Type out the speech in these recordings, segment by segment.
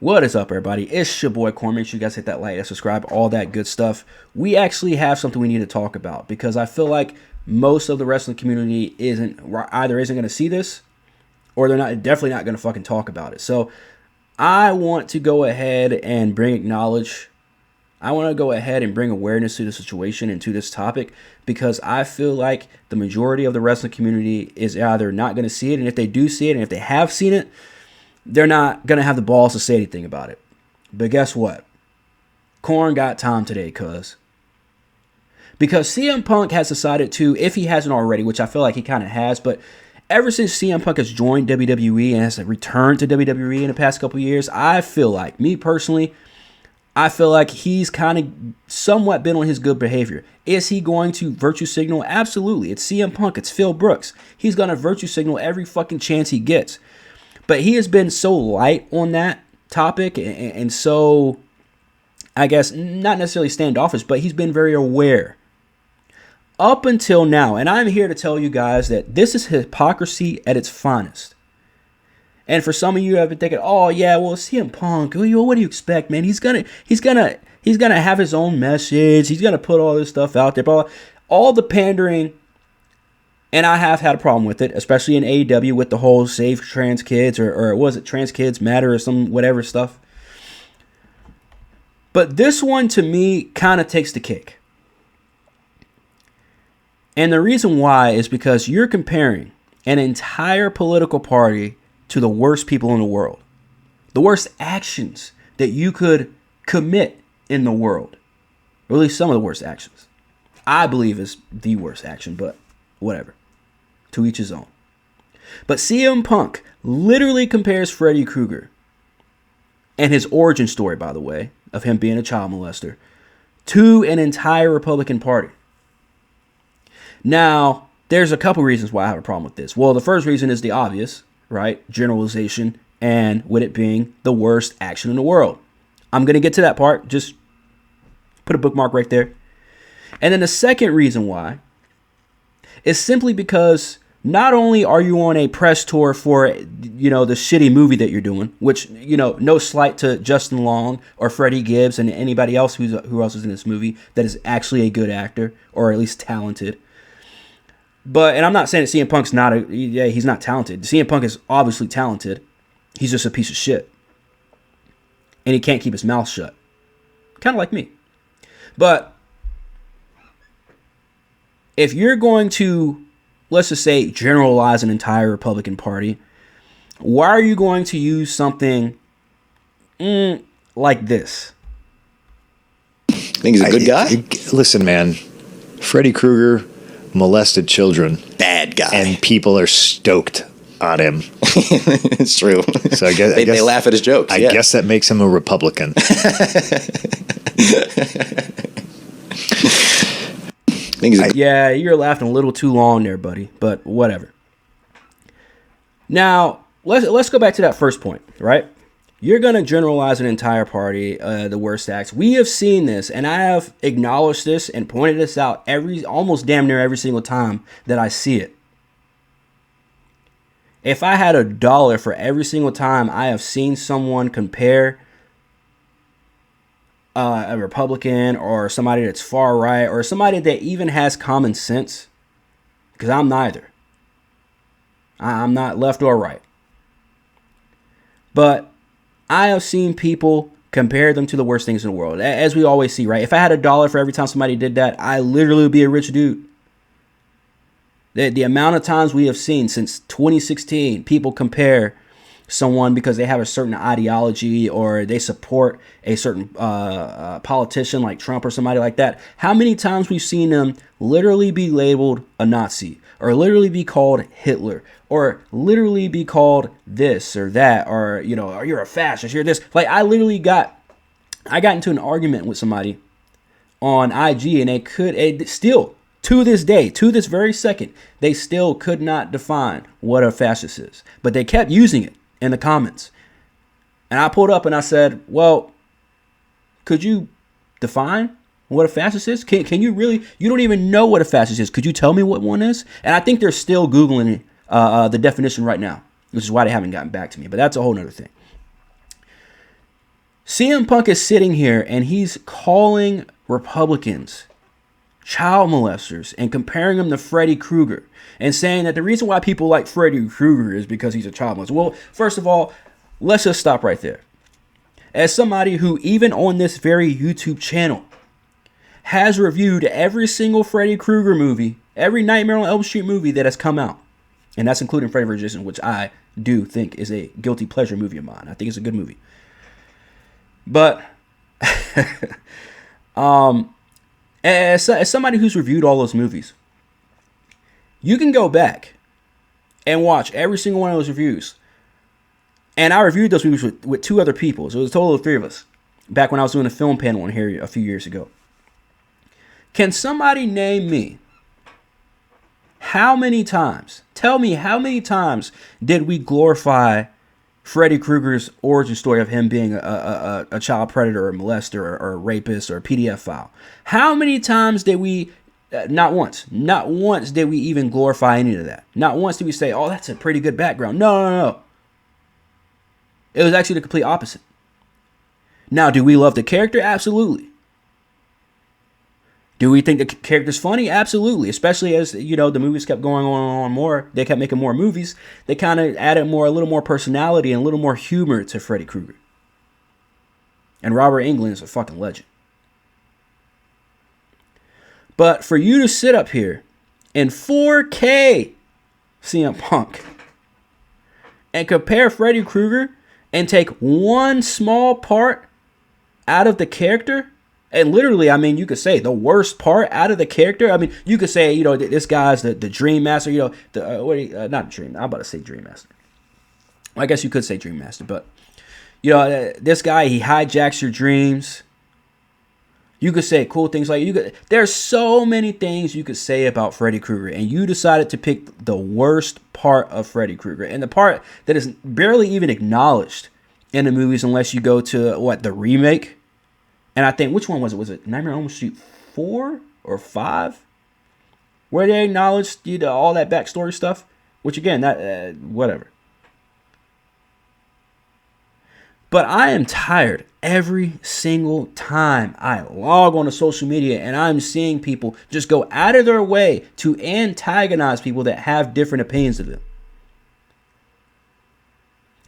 What is up, everybody? It's your boy Corn. Make sure you guys hit that like and subscribe, all that good stuff. We actually have something we need to talk about because I feel like most of the wrestling community isn't going to see this, or they're definitely not going to fucking talk about it. So I want to go ahead and bring awareness to the situation and to this topic because I feel like the majority of the wrestling community is either not going to see it, and if they do see it, and if they have seen it, they're not going to have the balls to say anything about it. But guess what? Corn got time today, because CM Punk has decided to, if he hasn't already, which I feel like he kind of has, but ever since CM Punk has joined WWE and has returned to WWE in the past couple years, I feel like, me personally, I feel like he's kind of somewhat been on his good behavior. Is he going to virtue signal? Absolutely. It's CM Punk. It's Phil Brooks. He's going to virtue signal every fucking chance he gets. But he has been so light on that topic and so, I guess, not necessarily standoffish, but he's been very aware up until now. And I'm here to tell you guys that this is hypocrisy at its finest. And for some of you who have been thinking, oh yeah, well, CM Punk, what do you expect, man? He's gonna have his own message. He's gonna put all this stuff out there, blah, blah. All the pandering. And I have had a problem with it, especially in AEW with the whole save trans kids or was it trans kids matter or some whatever stuff. But this one to me kind of takes the cake. And the reason why is because you're comparing an entire political party to the worst people in the world. The worst actions that you could commit in the world. Or at least some of the worst actions. I believe is the worst action, but whatever. To each his own. But CM Punk literally compares Freddy Krueger and his origin story, by the way, of him being a child molester, to an entire Republican Party. Now, there's a couple reasons why I have a problem with this. Well, the first reason is the obvious, right? Generalization, and with it being the worst action in the world. I'm going to get to that part. Just put a bookmark right there. And then the second reason why is simply because not only are you on a press tour for, the shitty movie that you're doing, which, no slight to Justin Long or Freddie Gibbs and anybody else who else is in this movie that is actually a good actor or at least talented. And I'm not saying that CM Punk's he's not talented. CM Punk is obviously talented. He's just a piece of shit. And he can't keep his mouth shut. Kind of like me. But if you're going to, let's just say, generalize an entire Republican Party, why are you going to use something like this? I think he's a good guy. Listen, man, Freddy Krueger molested children. Bad guy. And people are stoked on him. It's true. So I guess they laugh at his jokes. I guess that makes him a Republican. Yeah, you're laughing a little too long there, buddy, but whatever. Now, let's go back to that first point, right? You're going to generalize an entire party, the worst acts. We have seen this, and I have acknowledged this and pointed this out almost damn near every single time that I see it. If I had $1 for every single time I have seen someone compare a Republican or somebody that's far right or somebody that even has common sense, because I'm neither. I'm not left or right. But I have seen people compare them to the worst things in the world. As we always see, right? If I had $1 for every time somebody did that, I literally would be a rich dude. The amount of times we have seen since 2016, people compare someone because they have a certain ideology or they support a certain politician like Trump or somebody like that. How many times we've seen them literally be labeled a Nazi or literally be called Hitler or literally be called this or that or, you're a fascist, you're this. Like I got into an argument with somebody on IG and they still to this day, to this very second, they still could not define what a fascist is. But they kept using it in the comments. And I pulled up and I said, well, could you define what a fascist is? Can you really? You don't even know what a fascist is. Could you tell me what one is? And I think they're still Googling the definition right now, which is why they haven't gotten back to me. But that's a whole nother thing. CM Punk is sitting here and he's calling Republicans child molesters and comparing them to Freddy Krueger and saying that the reason why people like Freddy Krueger is because he's a child molester. Well, first of all, let's just stop right there. As somebody who, even on this very YouTube channel, has reviewed every single Freddy Krueger movie, every Nightmare on Elm Street movie that has come out, and that's including Freddy vs. Jason, which I do think is a guilty pleasure movie of mine. I think it's a good movie. But as somebody who's reviewed all those movies, you can go back and watch every single one of those reviews. And I reviewed those movies with 2 other people. So it was a total of 3 of us. Back when I was doing a film panel in here a few years ago. Can somebody name me how many times, tell me how many times did we glorify Freddy Krueger's origin story of him being a child predator or molester or a rapist or a pedophile? How many times did we, not once did we even glorify any of that. Not once did we say, oh, that's a pretty good background. No. It was actually the complete opposite. Now, do we love the character? Absolutely. Do we think the character's funny? Absolutely. Especially as, the movies kept going on more. They kept making more movies. They kind of added a little more personality and a little more humor to Freddy Krueger. And Robert Englund is a fucking legend. But for you to sit up here in 4K CM Punk and compare Freddy Krueger and take one small part out of the character, and literally, I mean, you could say the worst part out of the character. I mean, you could say, this guy's the Dream Master, not Dream, I'm about to say Dream Master. I guess you could say Dream Master, but, this guy, he hijacks your dreams. You could say cool things there's so many things you could say about Freddy Krueger, and you decided to pick the worst part of Freddy Krueger, and the part that is barely even acknowledged in the movies unless you go to, the remake. And I think, which one was it? Was it Nightmare on Elm Street 4 or 5? Where they acknowledged all that backstory stuff? Which, again, that whatever. But I am tired every single time I log on to social media and I'm seeing people just go out of their way to antagonize people that have different opinions of them.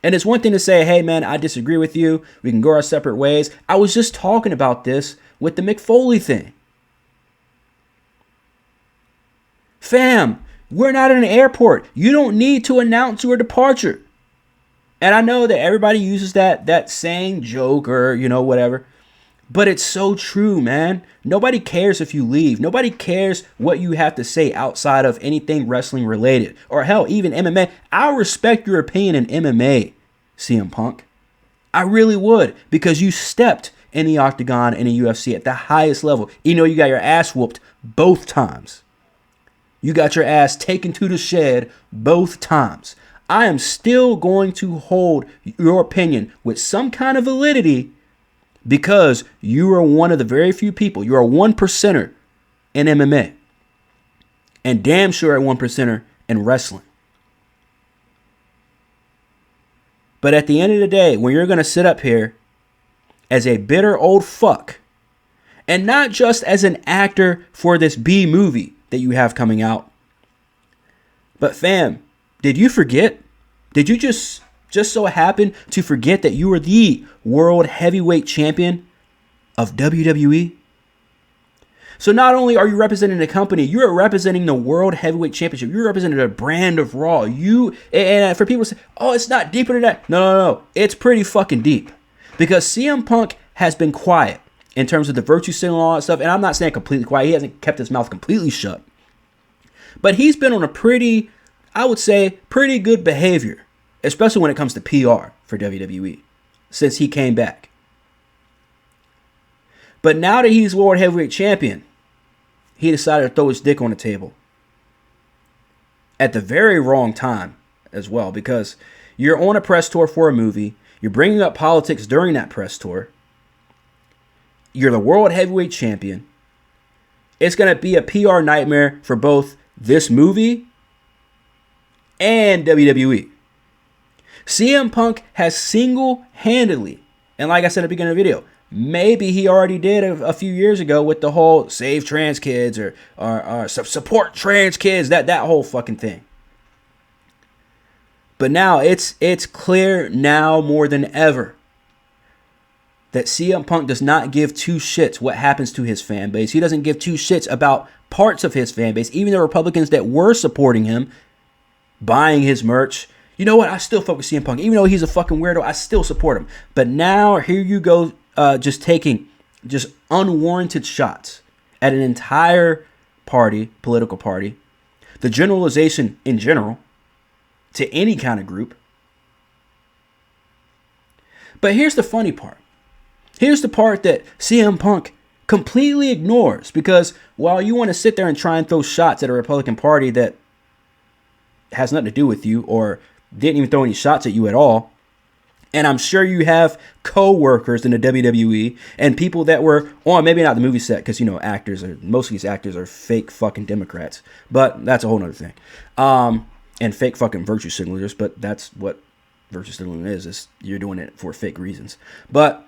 And it's one thing to say, hey, man, I disagree with you. We can go our separate ways. I was just talking about this with the Mick Foley thing. Fam, we're not in an airport. You don't need to announce your departure. And I know that everybody uses that saying, joke, or, whatever. But it's so true, man. Nobody cares if you leave. Nobody cares what you have to say outside of anything wrestling related. Or hell, even MMA. I'll respect your opinion in MMA, CM Punk. I really would. Because you stepped in the octagon in the UFC at the highest level. You got your ass whooped both times. You got your ass taken to the shed both times. I am still going to hold your opinion with some kind of validity because you are one of the very few people. You're a 1%er in MMA. And damn sure a 1%er in wrestling. But at the end of the day, when you're going to sit up here as a bitter old fuck, and not just as an actor for this B movie that you have coming out, but fam, did you forget? Did you just so happen to forget that you were the world heavyweight champion of WWE? So not only are you representing the company, you are representing the world heavyweight championship. You're representing the brand of Raw. And for people to say, oh, it's not deeper than that. No. It's pretty fucking deep. Because CM Punk has been quiet in terms of the virtue signal and all that stuff. And I'm not saying completely quiet. He hasn't kept his mouth completely shut. But he's been on a pretty good behavior, especially when it comes to PR for WWE, since he came back. But now that he's World Heavyweight Champion, he decided to throw his dick on the table. At the very wrong time as well, because you're on a press tour for a movie, you're bringing up politics during that press tour, you're the World Heavyweight Champion, it's going to be a PR nightmare for both this movie and WWE. CM Punk has single-handedly And like I said at the beginning of the video, maybe he already did a few years ago with the whole save trans kids or support trans kids, that whole fucking thing. But now it's clear now more than ever that CM Punk does not give two shits what happens to his fan base. He doesn't give two shits about parts of his fan base. Even the Republicans that were supporting him, buying his merch. You know what? I still fuck with CM Punk. Even though he's a fucking weirdo, I still support him. But now here you go, just taking just unwarranted shots at an entire party, political party. The generalization in general to any kind of group. But here's the funny part. Here's the part that CM Punk completely ignores, because while you want to sit there and try and throw shots at a Republican Party that has nothing to do with you or didn't even throw any shots at you at all, and I'm sure you have co-workers in the WWE and people that were on, maybe not the movie set, because, you know, most of these actors are fake fucking Democrats, but that's a whole nother thing. And fake fucking virtue signalers, but that's what virtue signaling is you're doing it for fake reasons. But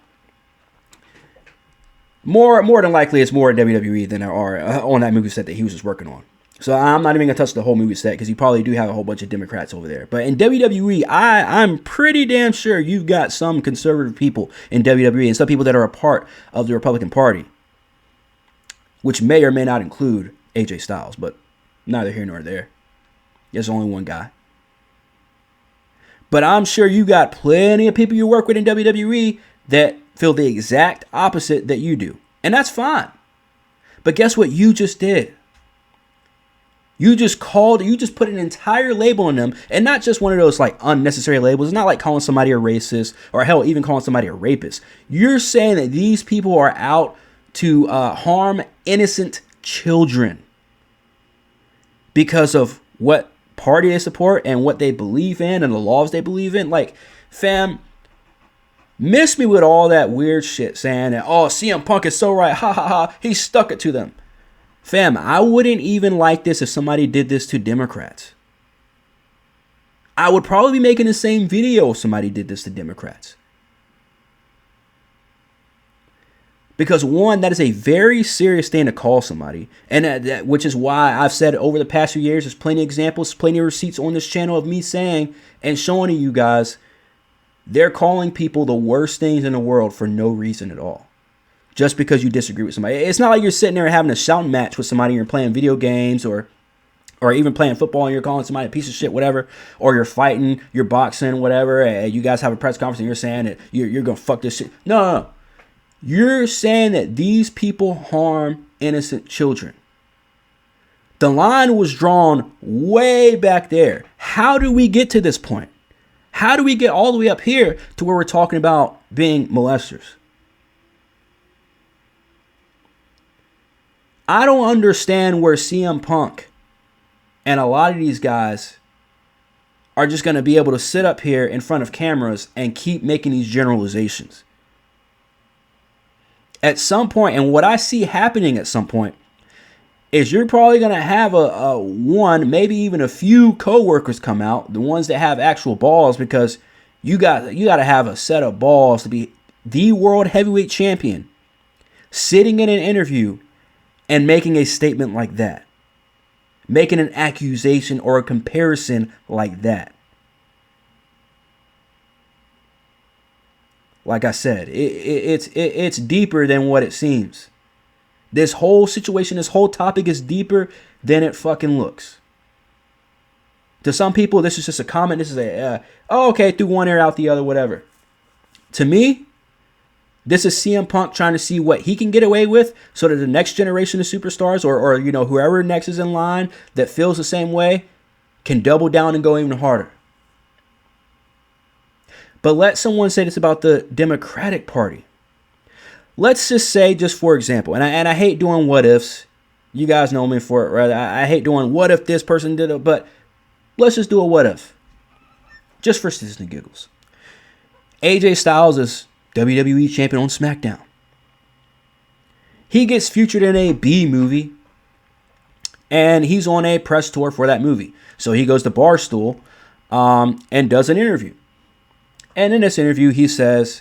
more than likely, it's more in WWE than there are on that movie set that he was just working on. So I'm not even going to touch the whole movie set because you probably do have a whole bunch of Democrats over there. But in WWE, I'm pretty damn sure you've got some conservative people in WWE and some people that are a part of the Republican Party, which may or may not include AJ Styles, but neither here nor there. There's only one guy. But I'm sure you got plenty of people you work with in WWE that feel the exact opposite that you do. And that's fine. But guess what you just did? You just put an entire label on them, and not just one of those like unnecessary labels. It's not like calling somebody a racist or hell, even calling somebody a rapist. You're saying that these people are out to harm innocent children because of what party they support and what they believe in and the laws they believe in. Like, fam, miss me with all that weird shit saying that, oh, CM Punk is so right, ha ha ha, he stuck it to them. Fam, I wouldn't even like this if somebody did this to Democrats. I would probably be making the same video if somebody did this to Democrats. Because one, that is a very serious thing to call somebody. And which is why I've said over the past few years, there's plenty of examples, plenty of receipts on this channel of me saying and showing to you guys, they're calling people the worst things in the world for no reason at all. Just because you disagree with somebody. It's not like you're sitting there and having a shouting match with somebody, you're playing video games or even playing football and you're calling somebody a piece of shit, whatever, or you're fighting, you're boxing, whatever, and you guys have a press conference and you're saying that you're going to fuck this shit. No. You're saying that these people harm innocent children. The line was drawn way back there. How do we get to this point? How do we get all the way up here to where we're talking about being molesters? I don't understand where CM Punk and a lot of these guys are just going to be able to sit up here in front of cameras and keep making these generalizations. At some point, and what I see happening at some point, is you're probably going to have a one, maybe even a few coworkers come out, the ones that have actual balls, because you got to have a set of balls to be the world heavyweight champion, sitting in an interview and making a statement like that, making an accusation or a comparison like that. Like I said, it's deeper than what it seems. This whole situation, this whole topic is deeper than it fucking looks. To some people, this is just a comment. This is okay, through one ear, out the other, whatever. To me, this is CM Punk trying to see what he can get away with so that the next generation of superstars or you know, whoever next is in line that feels the same way can double down and go even harder. But let someone say this about the Democratic Party. Let's just say, just for example, and I hate doing what ifs. You guys know me for it, right? I hate doing what if this person did it, but let's just do a what if. Just for shits and giggles. AJ Styles is WWE champion on SmackDown. He gets featured in a B movie, and he's on a press tour for that movie. So he goes to Barstool and does an interview. And in this interview, he says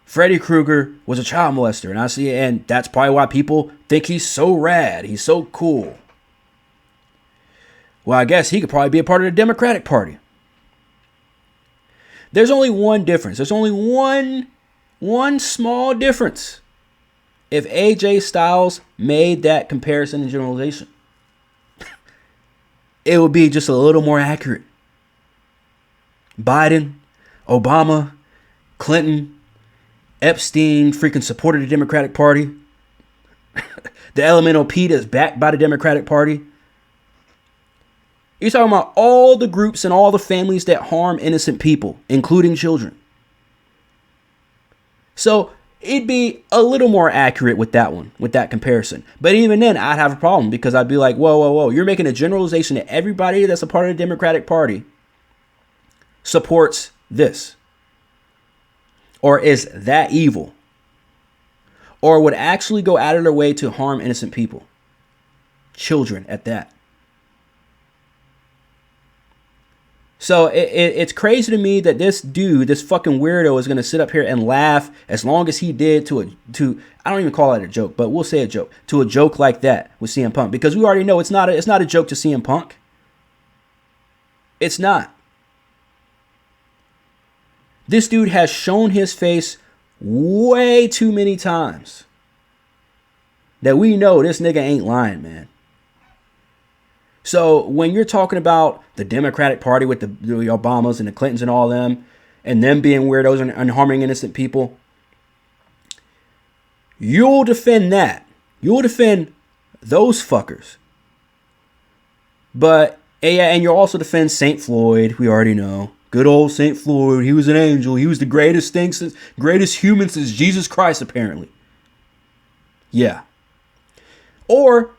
Freddy Krueger was a child molester, and that's probably why people think he's so rad, he's so cool. Well, I guess he could probably be a part of the Democratic Party. There's only one difference. There's only one small difference. If AJ Styles made that comparison and generalization, it would be just a little more accurate. Biden, Obama, Clinton, Epstein freaking supported the Democratic Party. The Elemental P that's backed by the Democratic Party. You're talking about all the groups and all the families that harm innocent people, including children. So it'd be a little more accurate with that one, with that comparison. But even then, I'd have a problem because I'd be like, whoa. You're making a generalization that everybody that's a part of the Democratic Party supports this. Or is that evil? Or would actually go out of their way to harm innocent people. Children at that. So it's crazy to me that this dude, this fucking weirdo, is going to sit up here and laugh as long as he did to I don't even call it a joke, but we'll say a joke, to a joke like that with CM Punk. Because we already know it's not a joke to CM Punk. It's not. This dude has shown his face way too many times that we know this nigga ain't lying, man. So when you're talking about the Democratic Party with the Obamas and the Clintons and all them, and them being weirdos and harming innocent people, you'll defend that. You'll defend those fuckers. But, and you'll also defend St. Floyd, we already know. Good old St. Floyd, he was an angel. He was the greatest human since Jesus Christ, apparently. Yeah. Or,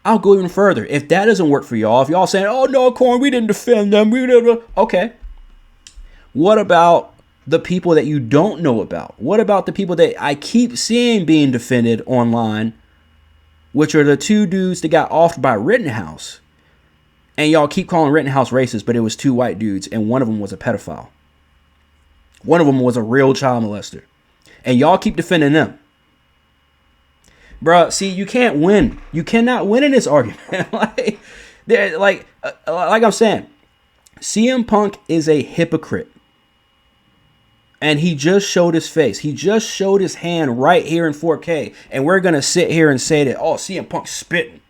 I'll go even further. If that doesn't work for y'all, if y'all saying, oh no, Corn, we didn't defend them. Okay. What about the people that you don't know about? What about the people that I keep seeing being defended online, which are the two dudes that got offed by Rittenhouse? And y'all keep calling Rittenhouse racist, but it was two white dudes, and one of them was a pedophile. One of them was a real child molester. And y'all keep defending them. Bruh, see, you can't win. You cannot win in this argument. like I'm saying, CM Punk is a hypocrite. And he just showed his face. He just showed his hand right here in 4K. And we're going to sit here and say that, oh, CM Punk's spitting.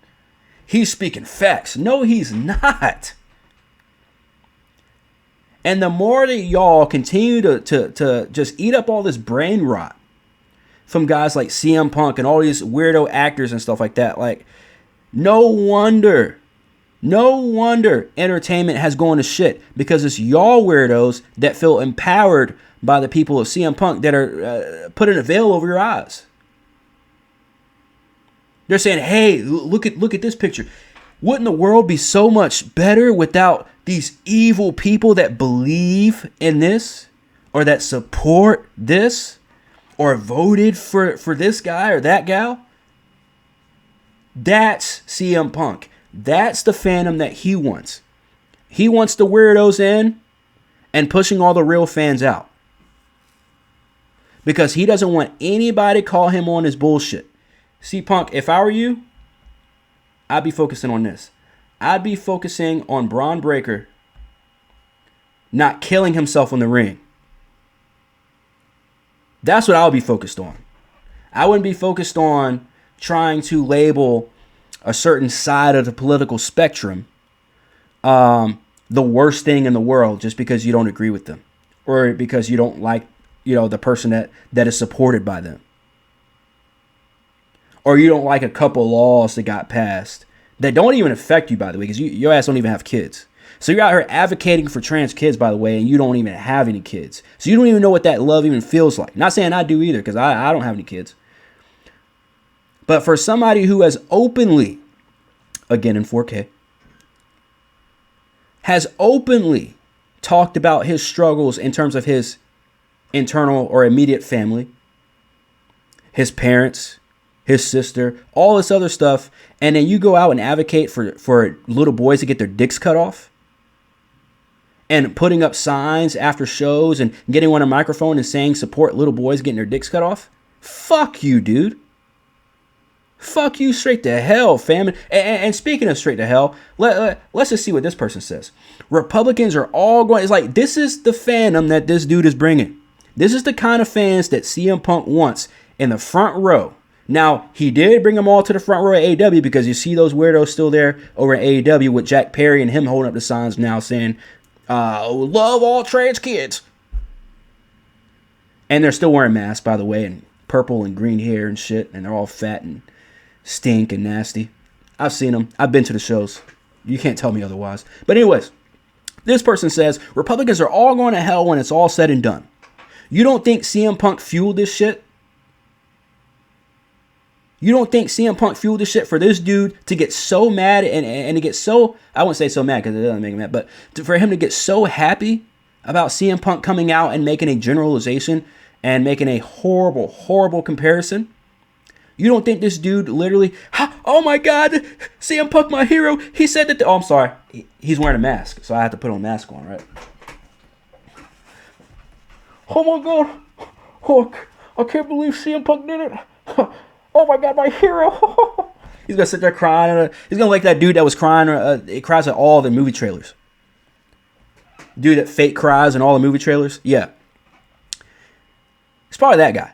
He's speaking facts. No, he's not. And the more that y'all continue to just eat up all this brain rot from guys like CM Punk and all these weirdo actors and stuff like that, like, no wonder entertainment has gone to shit, because it's y'all weirdos that feel empowered by the people of CM Punk that are putting a veil over your eyes. They're saying, hey, look at this picture. Wouldn't the world be so much better without these evil people that believe in this, or that support this, or voted for this guy or that gal? That's CM Punk. That's the fandom that he wants. He wants the weirdos in and pushing all the real fans out. Because he doesn't want anybody to call him on his bullshit. See, Punk, if I were you, I'd be focusing on this. I'd be focusing on Braun Breaker not killing himself in the ring. That's what I would be focused on. I wouldn't be focused on trying to label a certain side of the political spectrum the worst thing in the world just because you don't agree with them, or because you don't like, the person that is supported by them. Or you don't like a couple laws that got passed that don't even affect you, by the way, because your ass don't even have kids. So you're out here advocating for trans kids, by the way, and you don't even have any kids. So you don't even know what that love even feels like. Not saying I do either, because I don't have any kids. But for somebody who has openly, again in 4K, has openly talked about his struggles in terms of his internal or immediate family, his parents, his sister, all this other stuff, and then you go out and advocate for little boys to get their dicks cut off, and putting up signs after shows and getting on a microphone and saying support little boys getting their dicks cut off? Fuck you, dude. Fuck you straight to hell, fam. And speaking of straight to hell, let's just see what this person says. Republicans are all going... It's like, this is the fandom that this dude is bringing. This is the kind of fans that CM Punk wants in the front row. Now, he did bring them all to the front row at AEW because you see those weirdos still there over at AEW with Jack Perry and him holding up the signs now saying, love all trans kids. And they're still wearing masks, by the way, and purple and green hair and shit, and they're all fat and stink and nasty. I've seen them. I've been to the shows. You can't tell me otherwise. But anyways, this person says, Republicans are all going to hell when it's all said and done. You don't think CM Punk fueled this shit? You don't think CM Punk fueled this shit for this dude to get so mad and to get so... I wouldn't say so mad because it doesn't make him mad, but for him to get so happy about CM Punk coming out and making a generalization and making a horrible, horrible comparison? You don't think this dude literally... Oh my God, CM Punk, my hero. He said that... Oh, I'm sorry. He's wearing a mask, so I have to put a mask on, right? Oh my God. Oh, I can't believe CM Punk did it. Oh my God, my hero. He's going to sit there crying. He's going to like that dude that was crying. It cries at all the movie trailers. Dude that fake cries in all the movie trailers. Yeah. It's probably that guy.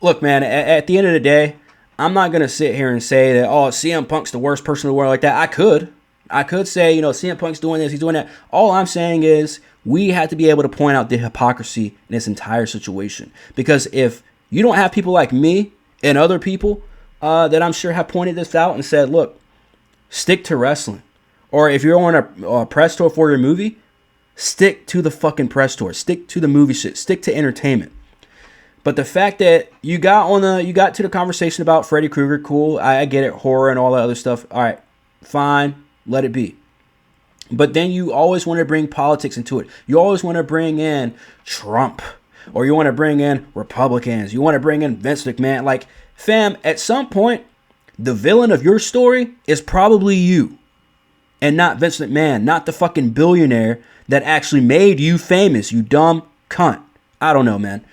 Look, man, at the end of the day, I'm not going to sit here and say that, oh, CM Punk's the worst person in the world like that. I could say, CM Punk's doing this, he's doing that. All I'm saying is we have to be able to point out the hypocrisy in this entire situation. Because if you don't have people like me and other people that I'm sure have pointed this out and said, look, stick to wrestling. Or if you're on a press tour for your movie, stick to the fucking press tour. Stick to the movie shit. Stick to entertainment. But the fact that you got to the conversation about Freddy Krueger, cool, I get it, horror and all that other stuff. All right, fine, let it be. But then you always want to bring politics into it. You always want to bring in Trump, or you want to bring in Republicans. You want to bring in Vince McMahon. Like, fam, at some point, the villain of your story is probably you, and not Vince McMahon, not the fucking billionaire that actually made you famous, you dumb cunt. I don't know, man.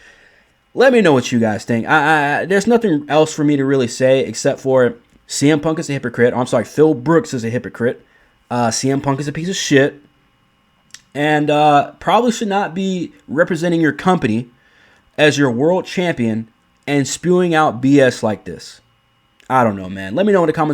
Let me know what you guys think. There's nothing else for me to really say except for CM Punk is a hypocrite. I'm sorry, Phil Brooks is a hypocrite. CM Punk is a piece of shit. And probably should not be representing your company as your world champion and spewing out BS like this. I don't know, man. Let me know in the comments.